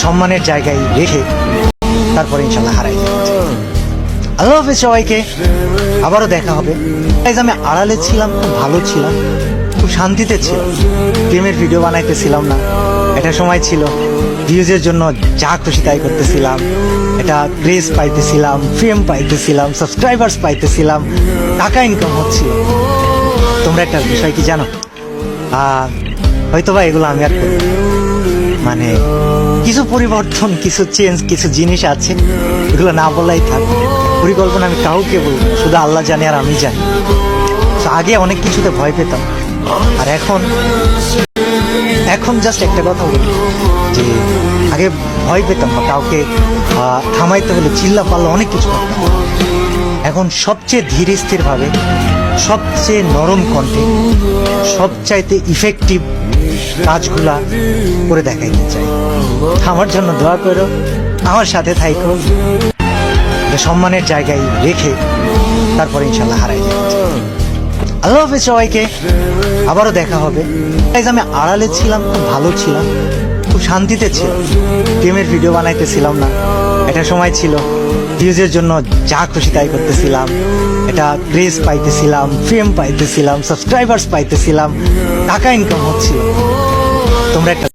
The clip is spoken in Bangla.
সম্মানের জায়গায় রেখে তারপরে ইনশাল্লাহ হারাই যাবে। আল্লাহ হাফেজ সবাইকে, আবারও দেখা হবে। আমি আড়ালে ছিলাম, খুব ভালো ছিলাম, খুব শান্তিতে ছিলাম, গেমের ভিডিও বানাইতেছিলাম না। একটা সময় ছিল ভিউজের জন্য যা খুশি তাই করতেছিলাম, এটা ক্রেজ পাইতেছিলাম, ফেম পাইতেছিলাম, সাবস্ক্রাইবার্স পাইতেছিলাম, টাকা ইনকাম হচ্ছিল। তোমরা একটা বিষয় কি জানো, হয়তোবা এগুলো আমি আর করি না। মানে কিছু পরিবর্তন, কিছু চেঞ্জ, কিছু জিনিস আছে, এগুলো না বলাই থাক। পরিকল্পনা আমি কাউকে বলবো, শুধু আল্লাহ জানে আর আমি জানি। আগে অনেক কিছুতে ভয় পেতাম, আর এখন জাস্ট একটা কথা বলি যে আগে ভয় পেতাম না, কাউকে থামাইতে হলে চিল্লা পারলে অনেক কিছু করতাম। এখন সবচেয়ে ধীর স্থির ভাবে, সবচেয়ে নরম কণ্ঠে, সবচাইতে ইফেক্টিভ কাজগুলা করে দেখাইতে চাই। আমার জন্য দোয়া করো, আমার সাথে থাইকো, সম্মানের জায়গায় রেখে তারপরে ইনশাল্লাহ হারাই যাবে। আল্লাহ হাফেজ সবাইকে, আবারও দেখা হবে। আমি আড়ালে ছিলাম, খুব ভালো ছিলাম, খুব শান্তিতে ছিলাম, গেমের ভিডিও বানাইতেছিলাম না। একটা সময় ছিল ভিউজের জন্য যা খুশি তাই করতেছিলাম, এটা ক্রেজ পাইতেছিলাম, ফেম পাইতেছিলাম, সাবস্ক্রাইবার্স পাইতেছিলাম, টাকা ইনকাম হচ্ছিল। তোমরা একটা